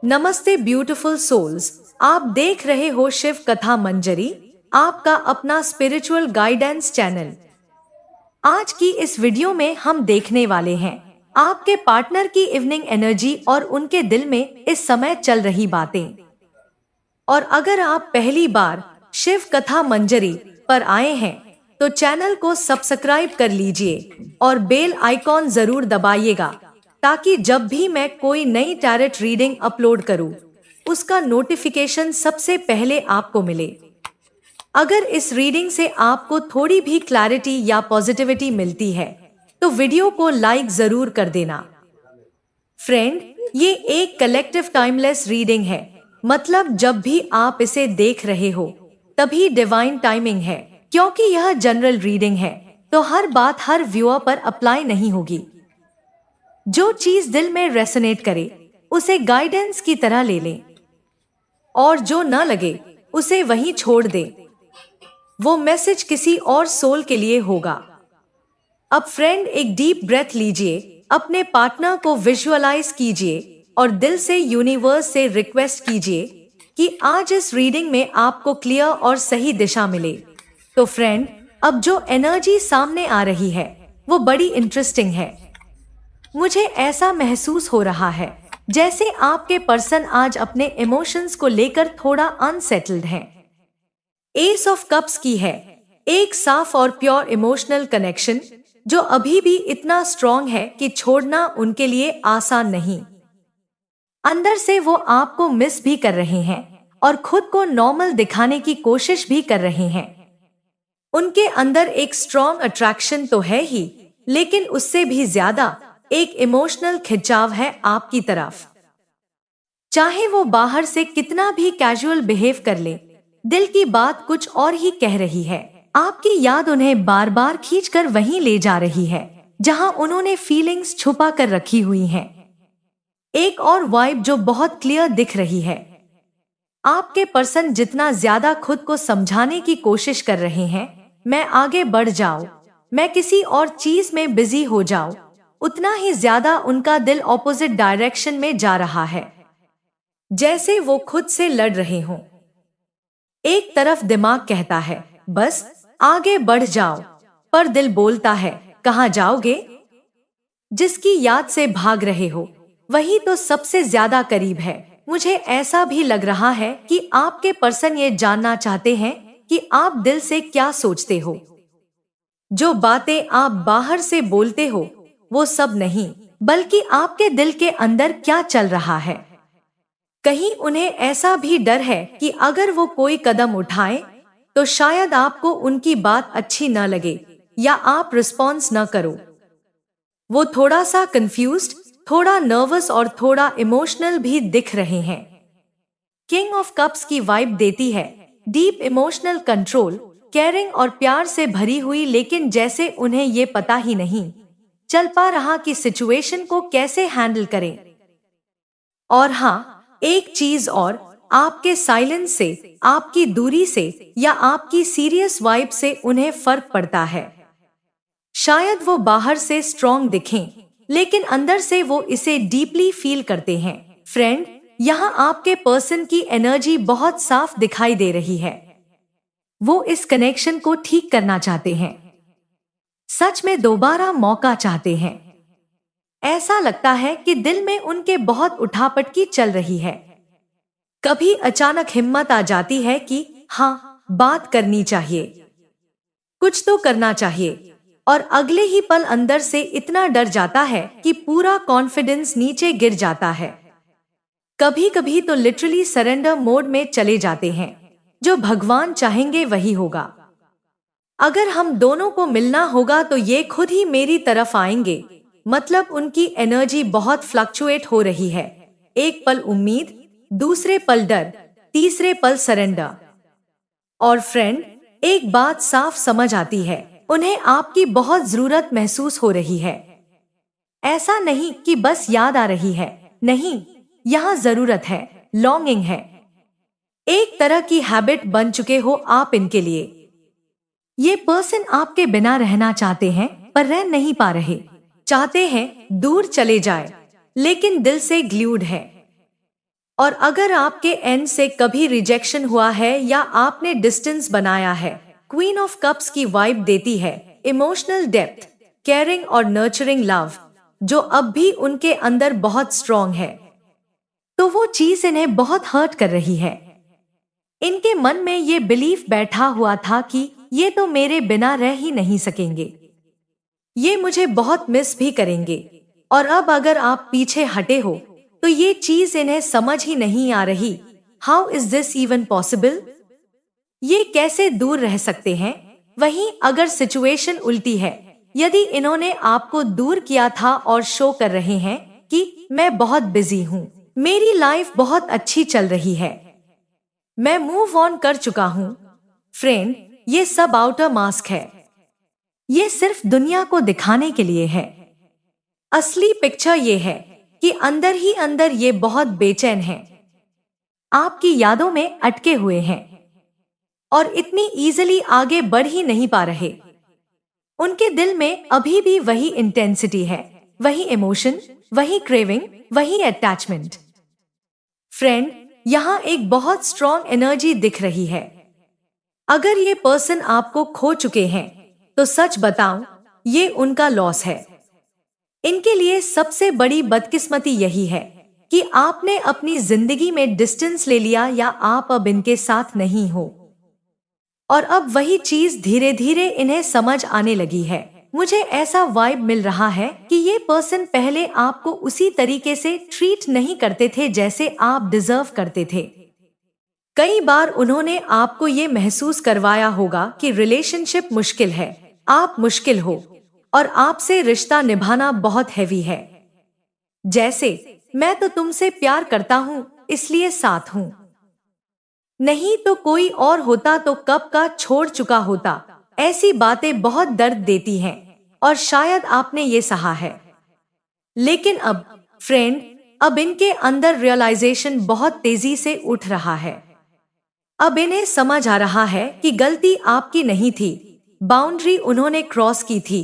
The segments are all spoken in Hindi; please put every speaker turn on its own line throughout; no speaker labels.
नमस्ते ब्यूटीफुल सोल्स। आप देख रहे हो शिव कथा मंजरी, आपका अपना स्पिरिचुअल गाइडेंस चैनल। आज की इस वीडियो में हम देखने वाले हैं आपके पार्टनर की इवनिंग एनर्जी और उनके दिल में इस समय चल रही बातें। और अगर आप पहली बार शिव कथा मंजरी पर आए हैं तो चैनल को सब्सक्राइब कर लीजिए और बेल आइकॉन जरूर दबाइएगा ताकि जब भी मैं कोई नई टैरेट रीडिंग अपलोड करूं उसका नोटिफिकेशन सबसे पहले आपको मिले। अगर इस रीडिंग से आपको थोड़ी भी क्लैरिटी या पॉजिटिविटी मिलती है तो वीडियो को लाइक जरूर कर देना। फ्रेंड, ये एक कलेक्टिव टाइमलेस रीडिंग है, मतलब जब भी आप इसे देख रहे हो तभी डिवाइन टाइमिंग है। क्योंकि यह जनरल रीडिंग है तो हर बात हर व्यूअर पर अप्लाई नहीं होगी। जो चीज दिल में रेसोनेट करे उसे गाइडेंस की तरह ले लें और जो न लगे उसे वहीं छोड़ दें। वो मैसेज किसी और सोल के लिए होगा। अब फ्रेंड, एक डीप ब्रेथ लीजिए, अपने पार्टनर को विजुअलाइज कीजिए और दिल से यूनिवर्स से रिक्वेस्ट कीजिए कि आज इस रीडिंग में आपको क्लियर और सही दिशा मिले। तो फ्रेंड, अब जो एनर्जी सामने आ रही है वो बड़ी इंटरेस्टिंग है। मुझे ऐसा महसूस हो रहा है जैसे आपके पर्सन आज अपने इमोशंस को लेकर थोड़ा अनसेटल्ड हैं। एस ऑफ कप्स की है, एक साफ और प्योर इमोशनल कनेक्शन जो अभी भी इतना स्ट्रॉन्ग है कि छोड़ना उनके लिए आसान नहीं। अंदर से वो आपको मिस भी कर रहे हैं और खुद को नॉर्मल दिखाने की कोशिश भी कर रहे हैं। उनके अंदर एक स्ट्रॉन्ग अट्रैक्शन तो है ही, लेकिन उससे भी ज्यादा एक इमोशनल खिंचाव है आपकी तरफ। चाहे वो बाहर से कितना भी कैजुअल बिहेव कर ले, दिल की बात कुछ और ही कह रही है। आपकी याद उन्हें बार बार खींचकर वहीं ले जा रही है जहां उन्होंने फीलिंग्स छुपा कर रखी हुई हैं। एक और वाइब जो बहुत क्लियर दिख रही है। आपके पर्सन जितना ज्यादा खुद को समझाने की कोशिश कर रहे हैं, मैं आगे बढ़ जाऊं, मैं किसी और चीज में बिजी हो जाऊं, उतना ही ज्यादा उनका दिल ऑपोजिट डायरेक्शन में जा रहा है, जैसे वो खुद से लड़ रहे हों। एक तरफ दिमाग कहता है बस आगे बढ़ जाओ, पर दिल बोलता है कहां जाओगे? जिसकी याद से भाग रहे हो वही तो सबसे ज्यादा करीब है। मुझे ऐसा भी लग रहा है कि आपके पर्सन ये जानना चाहते हैं कि आप दिल से क्या सोचते हो। जो बातें आप बाहर से बोलते हो वो सब नहीं, बल्कि आपके दिल के अंदर क्या चल रहा है। कहीं उन्हें ऐसा भी डर है कि अगर वो कोई कदम उठाएं तो शायद आपको उनकी बात अच्छी न लगे या आप रिस्पॉन्स न करो। वो थोड़ा सा कंफ्यूज्ड, थोड़ा नर्वस और थोड़ा इमोशनल भी दिख रहे हैं। किंग ऑफ कप्स की वाइब देती है डीप इमोशनल कंट्रोल, केयरिंग और प्यार से भरी हुई, लेकिन जैसे उन्हें ये पता ही नहीं चल पा रहा कि सिचुएशन को कैसे हैंडल करें। और हाँ, एक चीज और, आपके साइलेंस से, आपकी दूरी से या आपकी सीरियस वाइब से उन्हें फर्क पड़ता है। शायद वो बाहर से स्ट्रॉन्ग दिखें, लेकिन अंदर से वो इसे डीपली फील करते हैं। फ्रेंड, यहाँ आपके पर्सन की एनर्जी बहुत साफ दिखाई दे रही है। वो इस कनेक्शन को ठीक करना चाहते हैं, सच में दोबारा मौका चाहते हैं। ऐसा लगता है कि दिल में उनके बहुत उठापटकी चल रही है। कभी अचानक हिम्मत आ जाती है कि हाँ, बात करनी चाहिए, कुछ तो करना चाहिए, और अगले ही पल अंदर से इतना डर जाता है कि पूरा कॉन्फिडेंस नीचे गिर जाता है। कभी कभी तो लिटरली सरेंडर मोड में चले जाते हैं। जो भगवान चाहेंगे वही होगा। अगर हम दोनों को मिलना होगा तो ये खुद ही मेरी तरफ आएंगे। मतलब उनकी एनर्जी बहुत फ्लक्चुएट हो रही है। एक पल उम्मीद, दूसरे पल डर, तीसरे पल सरेंडर। और फ्रेंड, एक बात साफ समझ आती है, उन्हें आपकी बहुत जरूरत महसूस हो रही है। ऐसा नहीं कि बस याद आ रही है, नहीं, यहाँ जरूरत है, लॉन्गिंग है। एक तरह की हैबिट बन चुके हो आप इनके लिए। ये पर्सन आपके बिना रहना चाहते हैं पर रह नहीं पा रहे, चाहते हैं दूर चले जाए, लेकिन दिल से ग्लूड है। और अगर आपके एंड से कभी रिजेक्शन हुआ है या आपने डिस्टेंस बनाया है, क्वीन ऑफ कप्स की वाइब देती है इमोशनल डेप्थ, केयरिंग और नर्चरिंग लव, जो अब भी उनके अंदर बहुत स्ट्रॉन्ग है। तो वो चीज इन्हें बहुत हर्ट कर रही है। इनके मन में ये बिलीफ बैठा हुआ था कि ये तो मेरे बिना रह ही नहीं सकेंगे, ये मुझे बहुत मिस भी करेंगे। और अब अगर आप पीछे हटे हो तो ये चीज इन्हें समझ ही नहीं आ रही। How is this even possible? ये कैसे दूर रह सकते हैं? वहीं अगर सिचुएशन उल्टी है, यदि इन्होंने आपको दूर किया था और शो कर रहे हैं कि मैं बहुत बिजी हूँ, मेरी लाइफ बहुत अच्छी चल रही है, मैं मूव ऑन कर चुका हूँ। फ्रेंड, ये सब आउटर मास्क है, ये सिर्फ दुनिया को दिखाने के लिए है। असली पिक्चर ये है कि अंदर ही अंदर ये बहुत बेचैन हैं, आपकी यादों में अटके हुए हैं और इतनी इजीली आगे बढ़ ही नहीं पा रहे। उनके दिल में अभी भी वही इंटेंसिटी है, वही इमोशन, वही क्रेविंग, वही अटैचमेंट। फ्रेंड, यहाँ एक बहुत स्ट्रॉन्ग एनर्जी दिख रही है। अगर ये पर्सन आपको खो चुके हैं तो सच बताऊं, ये उनका लॉस है। इनके लिए सबसे बड़ी बदकिस्मती यही है कि आपने अपनी जिंदगी में डिस्टेंस ले लिया या आप अब इनके साथ नहीं हो। और अब वही चीज धीरे धीरे इन्हें समझ आने लगी है। मुझे ऐसा वाइब मिल रहा है कि ये पर्सन पहले आपको उसी तरीके से ट्रीट नहीं करते थे जैसे आप डिजर्व करते थे। कई बार उन्होंने आपको ये महसूस करवाया होगा कि रिलेशनशिप मुश्किल है, आप मुश्किल हो और आपसे रिश्ता निभाना बहुत हैवी है। जैसे, मैं तो तुमसे प्यार करता हूँ इसलिए साथ हूँ, नहीं तो कोई और होता तो कब का छोड़ चुका होता। ऐसी बातें बहुत दर्द देती हैं और शायद आपने ये सहा है। लेकिन अब फ्रेंड, अब इनके अंदर रियलाइजेशन बहुत तेजी से उठ रहा है। अब इन्हें समझ आ रहा है कि गलती आपकी नहीं थी, बाउंड्री उन्होंने क्रॉस की थी,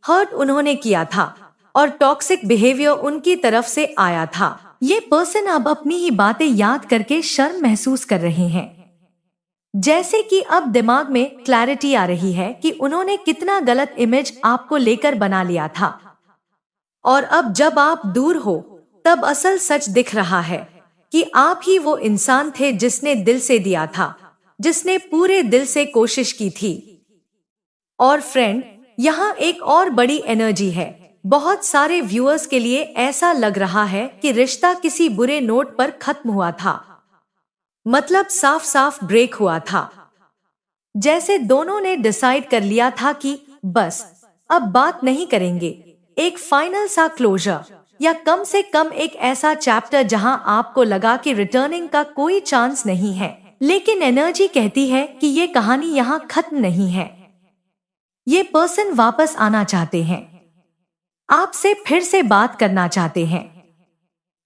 हर्ट उन्होंने किया था और टॉक्सिक बिहेवियर उनकी तरफ से आया था। ये पर्सन अब अपनी ही बातें याद करके शर्म महसूस कर रहे हैं, जैसे कि अब दिमाग में क्लैरिटी आ रही है कि उन्होंने कितना गलत इमेज आपको लेकर बना लिया था। और अब जब आप दूर हो तब असल सच दिख रहा है कि आप ही वो इंसान थे जिसने दिल से दिया था, जिसने पूरे दिल से कोशिश की थी। और फ्रेंड, यहाँ एक और बड़ी एनर्जी है। बहुत सारे व्यूअर्स के लिए ऐसा लग रहा है कि रिश्ता किसी बुरे नोट पर खत्म हुआ था, मतलब साफ साफ ब्रेक हुआ था। जैसे दोनों ने डिसाइड कर लिया था कि बस अब बात नहीं करेंगे, एक फाइनल सा क्लोजर या कम से कम एक ऐसा चैप्टर जहां आपको लगा कि रिटर्निंग का कोई चांस नहीं है। लेकिन एनर्जी कहती है कि ये कहानी यहाँ खत्म नहीं है। ये पर्सन वापस आना चाहते हैं, आपसे फिर से बात करना चाहते हैं,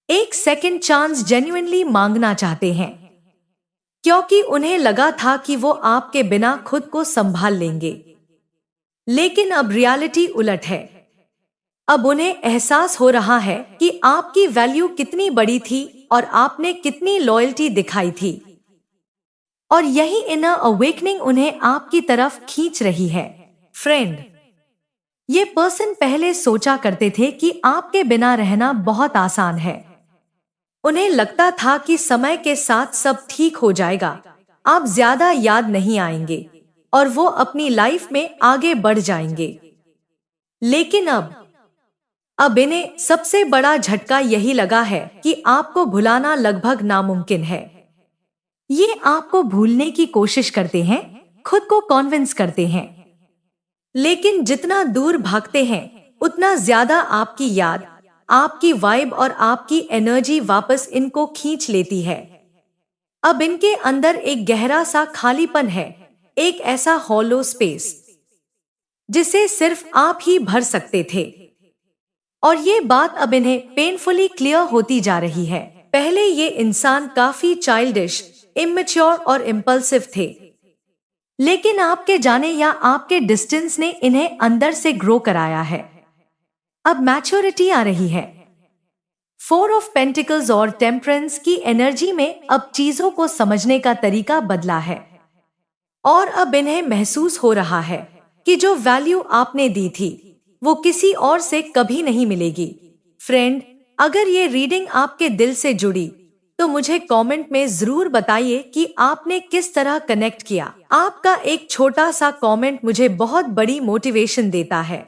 एक सेकंड चांस जेन्युइनली मांगना चाहते हैं, क्योंकि उन्हें लगा था कि वो आपके बिना खुद को संभाल लेंगे। लेकिन अब रियलिटी उलट है। अब उन्हें एहसास हो रहा है कि आपकी वैल्यू कितनी बड़ी थी और आपने कितनी लॉयल्टी दिखाई थी। और यही इनर अवेकनिंग उन्हें आपकी तरफ खींच रही है। फ्रेंड, ये पर्सन पहले सोचा करते थे कि आपके बिना रहना बहुत आसान है। उन्हें लगता था कि समय के साथ सब ठीक हो जाएगा, आप ज्यादा याद नहीं आएंगे और वो अपनी लाइफ में आगे बढ़ जाएंगे। लेकिन अब इन्हें सबसे बड़ा झटका यही लगा है कि आपको भुलाना लगभग नामुमकिन है। ये आपको भूलने की कोशिश करते हैं, खुद को कॉन्विंस करते हैं, लेकिन जितना दूर भागते हैं उतना ज्यादा आपकी याद, आपकी वाइब और आपकी एनर्जी वापस इनको खींच लेती है। अब इनके अंदर एक गहरा सा खालीपन है, एक ऐसा हॉलो स्पेस जिसे सिर्फ आप ही भर सकते थे। और ये बात अब इन्हें पेनफुली क्लियर होती जा रही है। पहले ये इंसान काफी चाइल्डिश, इमैच्योर और इम्पल्सिव थे, लेकिन आपके जाने या आपके डिस्टेंस ने इन्हें अंदर से ग्रो कराया है। अब मैच्योरिटी आ रही है। फोर ऑफ पेंटिकल्स और टेम्परेंस की एनर्जी में अब चीजों को समझने का तरीका बदला है और अब इन्हें महसूस हो रहा है कि जो वैल्यू आपने दी थी वो किसी और से कभी नहीं मिलेगी। फ्रेंड, अगर ये रीडिंग आपके दिल से जुड़ी तो मुझे कमेंट में जरूर बताइए कि आपने किस तरह कनेक्ट किया। आपका एक छोटा सा कमेंट मुझे बहुत बड़ी मोटिवेशन देता है।